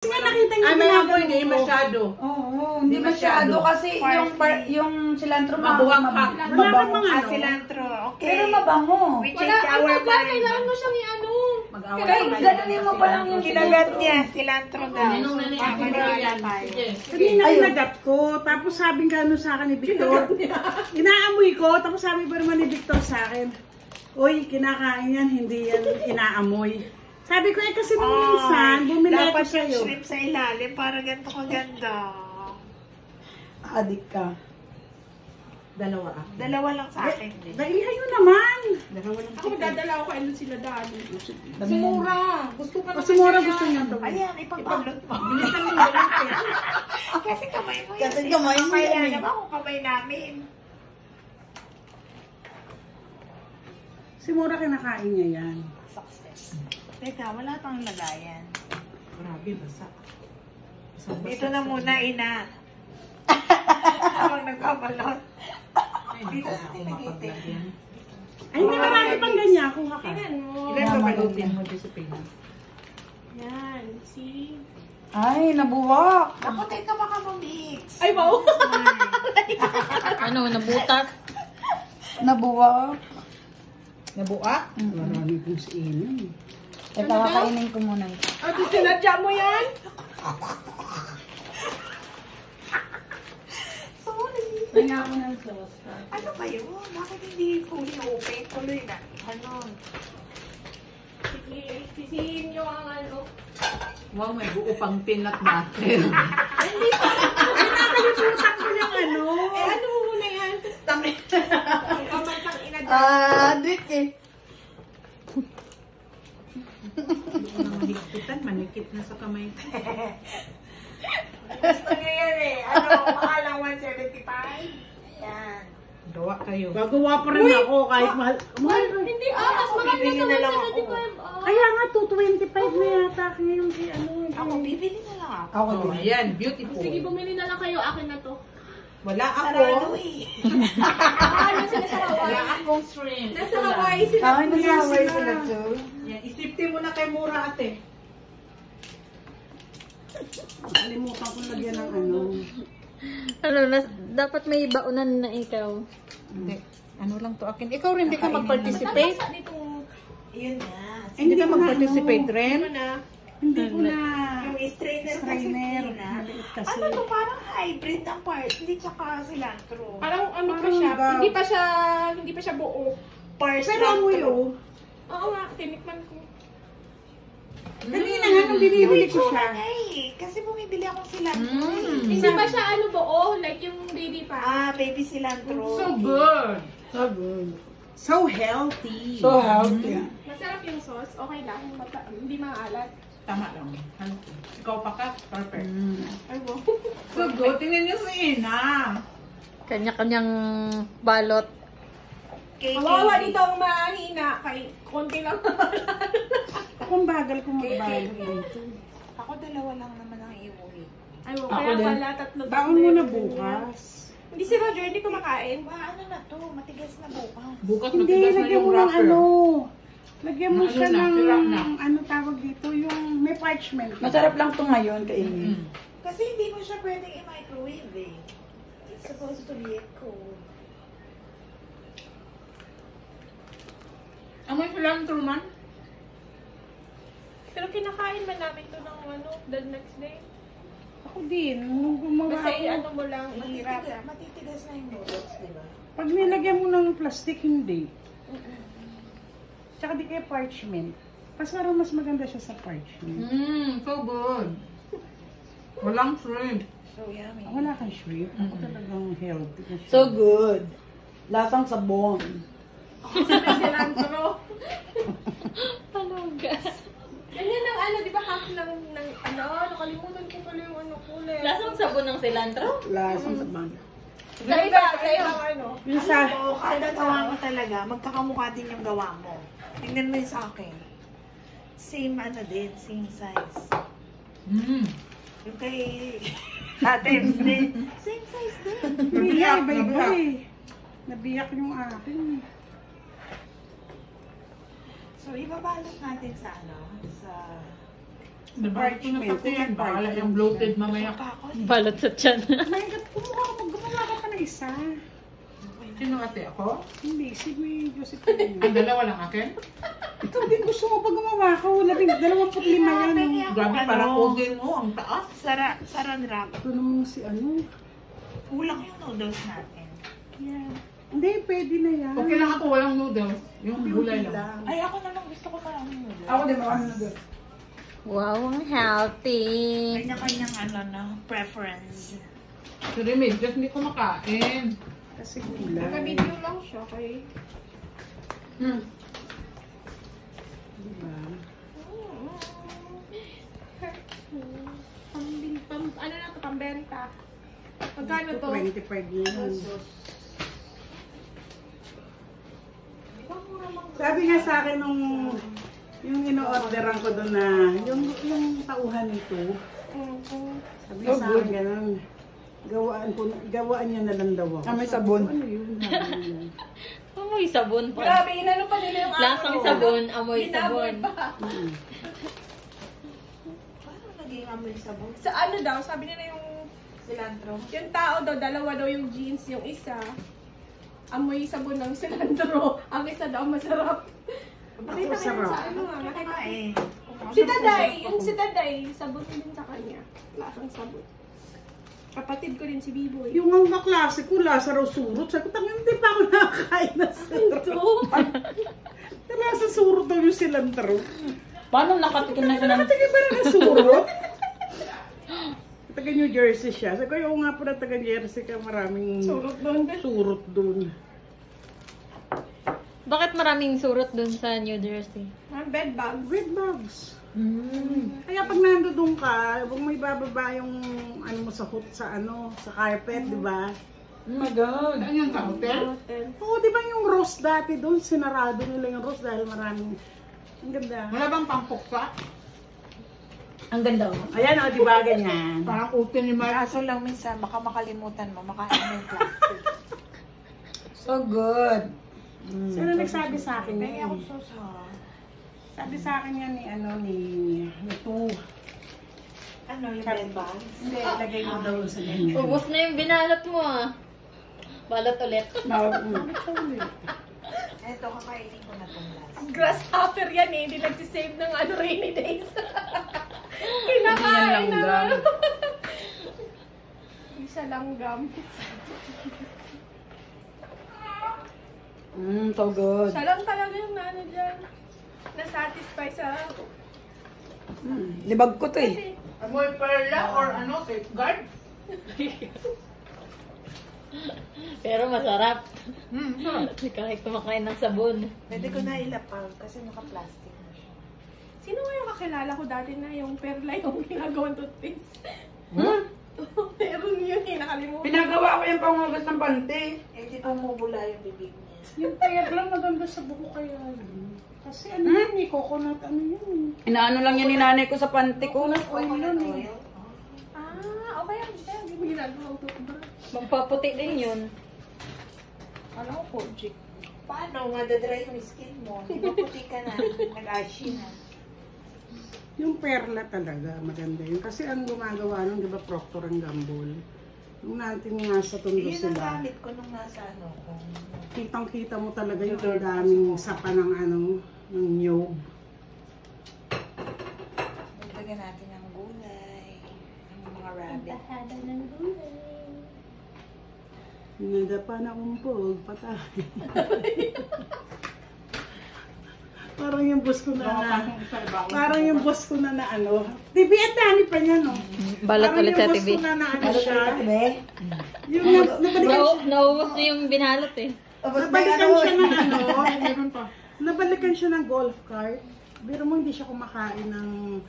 Kasi nga nakita niyo may amoy, hindi masyado. Oo, hindi masyado kasi yung cilantro mabuhang-hak. Wala kang mga cilantro, okay. Pero mabango. Wala, kailangan mo siyang i-ano. Kaya ganonin mo pa lang yung kinagat niya, cilantro daw. Kanina kinagat ko, tapos sabi nga ano sa akin ni Victor, inaamoy ko, tapos sabi pa naman ni Victor sa akin, uy, kinakain yan, hindi yan inaamoy. Sabi ko kasi nung minsan, bumili ako sa'yo. Dapat yung shrimp sa ilalim para ganito kaganda. Adik ka. Dalawa ah. Dalawa lang sa akin. Daihay yun naman. Dalawa lang. Ako dadala ko ayun sila dali. Si Mura. Gusto ka si Mura gusto niya ito. Ayan, ipabalot mo. Bilisan mo yung Kasi kamay mo yun. Kasi kamay mo Kaya yan. naman kung kamay namin. Si Mura kinakain niya yan. Success. Teka, wala pang lagayan. Grabe, basa. Dito na muna, ina. Habang nagkabalot. Dito sa tinagiti. Ay, hindi marami pang ganyan. Kuha ka. Tingnan mo. Ilan ba balutin mo, Josephine? Yan. See? Ay, nabuwak. Ako, teka baka mamix. Ay, wow. Ano, nabutak? Nabuwak. Nabuak? Marami pong si Ina. Teka, kakainin ko muna ito. Ate, sinadya mo yan? Sorry. Kaya ako ng sauce. Ano ba yun? Bakit hindi fully open? Tuloy na. Ano? Sige, sisihin nyo ang ano. Wow, may buo pang peanut butter. Nakalimutan ko yung ano. Eh, ano mo muna yan? Tami. Ang kamatang inadya. Dik eh. Mahigpitan, manikit na sa kamay. Gusto niya yan eh. Ano? Makalang 175? Ayan. Gawa kayo. Gagawa pa rin ako kahit mahal. Mahal ka. Hindi, mas maganda bibili sa na lang 175. Kaya nga, 225 na yata ngayon si ano. Ako, bibili na lang ako. Ako Oh, din. ayan, beautiful. Sige, bumili na lang kayo. Akin na to. Wala Sarado ako. eh. Ano sila sa Wala Hawaii? akong shrimp. Nasa Hawaii sila. Ay, nasaway sila too. Yan, isipti mo na kay Mura, ate. Nakalimutan ko lagyan ng ano. Ano, dapat may baunan na ikaw. Hindi. Ano lang to akin. Ikaw rin, hindi ka mag-participate. Nasa ditong Yun na. Hindi ka ko na, mag-participate rin. ano na. Hindi ko na. Yung strainer kasi Strainer. na. Maliit kasi. Ano to? Parang hybrid ng parsley tsaka cilantro. Parang ano pa Parang siya. ba- Hindi pa siya buo. Parsley. Pero amoy oh. Oo nga, tinikman ko. Kanina nga nung binibili ko siya. Kasi bumibili akong cilantro. Hindi pa siya ano buo, like yung baby pa. Ah, baby cilantro. So good. So good. So healthy. So healthy. Masarap yung sauce, okay lang. Hindi maalat. Tama lang. Healthy. Ikaw pa ka? Perfect. Ay, wow. So good. Tingnan niyo si Ina. Kanya-kanyang balot. Kawawa dito ang mahina. Kay konti lang. Akong bagal ko magbagal dito. Ako dalawa lang naman ang iuwi. Ay, wow. Ako Kaya din. pala, tatlo. Baon mo na bukas. Hindi si Roger, hindi kumakain. Ano na to? Matigas na bukas. Bukas Hindi, matigas na lagyan yung mo ng wrapper. ano. Lagyan mo Ano siya na, ng, sirap na. ano tawag dito, yung may parchment. Masarap lang to ngayon kainin. Mm. Kasi hindi mo siya pwedeng i-microwave eh. It's supposed to be cold. Amoy cilantro man. Pero kinakain man namin to ng ano, the next day. Ako din, nung gumawa Basta ako. i-ano mo lang, i-wrap. Matitigas na yung noodles, di ba? Pag nilagyan mo ng plastic, hindi. Tsaka di kaya parchment. Mas parang mas maganda siya sa parchment. So good. Walang shrimp. So yummy. Wala kang shrimp. Ako talagang healthy. So good. Lasang sabon. Sabi cilantro. Paluga. Ganyan ang ano, di ba half ng ano, nakalimutan ko pala yung ano kulay. Lasang sabon ng cilantro? Lasang sabon. Sa iba, ano. Yung sa... Alam mo, kada gawa mo talaga, magkakamukha din yung gawa mo. Tingnan mo yung sa akin. Same ano din, same size. Yung kay ate, din. Same size din. Nabiyak, iba-iba eh. Nabiyak yung akin. So, ibabalot natin sa ano, sa Diba? Ito na pati yan. Bahala yung bloated mamaya. Balot sa tiyan. May gumawa ka pa ng isa. Sino ate ako? Hindi, si May Josephine. Ang dalawa lang akin? Ikaw din gusto mo pag gumawa ka. 25 yan. Oh. Grabe, parang okay mo. Ang taas. Saran wrap. Ito naman si ano. Kulang yung noodles natin. Yeah. Hindi, pwede na yan. Okay lang ako, walang noodles. Yung gulay lang. Ay, ako naman gusto ko parang noodles. Ako din marami na doon. Wow, ang healthy. Kanya-kanyang preference. Si Remedios, hindi ko makain. Kasi gulay. Naka-video lang siya kay... Diba? Ano na ito, pambenta. Magkano to? 25 yan. Sabi nga sa akin nung yung ino-orderan ko doon na yung tauhan nito. Sabi nga sa akin ganun. Gawaan niya na lang daw ako. May sabon. Ano yun? Sabi niya. Amoy sabon pa. Grabe, inano pa nila yung Lasang sabon, amoy sabon. Paano naging amoy sabon? Sa ano daw, sabi nila yung Cilantro. yung tao daw, dalawa daw yung jeans, yung isa amoy sabon ng cilantro, ang isa daw masarap. Nakita ko yun sa ano nga, nakita ko. Si Daday, yung si Daday, sabon din sa kanya. Lasang sabon. Kapatid ko din si Biboy. Yung ang kaklase ko, Lazaro surot. Sabi ko, hindi pa ako nakakain na surot. Lasa surot daw yung cilantro. Paano nakatikim na siya ng... Nakatikim ba rin ng surot? Taga New Jersey siya. Sabi ko, yung nga po na taga Jersey ka, maraming surot doon. Bakit maraming surot dun sa New Jersey? Bed bag. Red bags. Kaya pag nandoon ka, huwag mo ibababa yung ano mo sa sa carpet, di ba? Oh my God. Saan yan sa hotel? Oo, di ba yung rose dati doon, sinarado nila yung rose dahil maraming, ang ganda. Wala bang pangpuksa? Ang ganda oh. Ayan o, di ba ganyan? Parang utin ni Mark. Kaso lang minsan, baka makalimutan mo, makain mo yung plastic. So good. Sino nagsabi sa akin Kaya ako yun? susa. Sabi sa akin yan ni Tu. Ano, yung bed bags? Hindi, ilagay mo daw sa ganyan. Ubus na yung binalot mo ah. Balot ulit. Ito, kakainin ko na itong last. Grasshopper yan eh, hindi nagsisave ng rainy days. Kinakain na. Isa langgam. So good. Siya lang talaga yung dyan. Na-satisfy sa... Libag ko to eh. Amoy perla or ano, safeguard? Pero masarap. Sarap. Kahit kumakain ng sabon. Pwede ko na ilapag kasi naka-plastic na siya. Sino nga yung kakilala ko dati na yung perla yung ginagawang toothpaste? Meron yun eh, nakalimutan. Pinagawa ko yung pangugas ng pante. Eh, di pa mubula yung bibig niya. Yung kaya lang maganda sa buko kaya yun. Kasi ano yun eh, coconut ano yun eh. Inaano lang yan ni nanay ko sa pante ko. Oil yun eh. Ah, okay. Hindi mo ginagawang toothbrush. Magpaputi din yun. Alam ko, Kojic. Paano? Madadry yung skin mo. Di ba puti ka na? Nag-ashy na. Yung perla talaga, maganda yun. Kasi ang gumagawa nun, di ba, Procter & Gamble. Nung natin nga sa tondo Yun ang sila, gamit ko nung nasa ano ko. kitang-kita mo talaga yung daming sapa ng ano, ng nyog. Nagtagan natin ng gulay. Ang mga rabbit. Tahada ng gulay. Nadapa na kumpog, patay. Parang yung boss ko parang yung boss ko na ano. TV at dami pa niya, no? Balot ulit sa Parang TV. yung boss ko na ano siya. Be? Yung nabalikan Naubos na yung binalot eh. Nabalikan siya ng ano, Meron pa. nabalikan siya ng golf cart. Biro mo hindi siya kumakain ng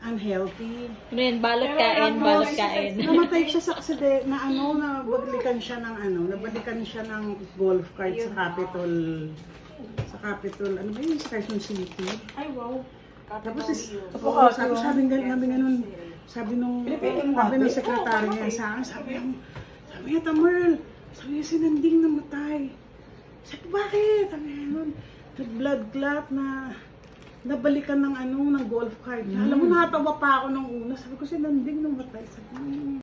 unhealthy. Ano yun, balot kain, balot kain. Namatay siya sa aksidente na ano, nabalikan siya ng ano, nabalikan siya ng golf cart sa Capitol, ano ba yun, sa Quezon City. Ay, wow. Tapos sabi nung sekretary niya sa akin, sabi niya, Tamerl, sabi niya si Nanding namatay. Sabi, bakit? Sabi niya nun, nag-blood clot na nabalikan ng ng golf cart niya. Alam mo, natawa pa ako nung una. Sabi ko, si Nanding namatay. Sabi ko,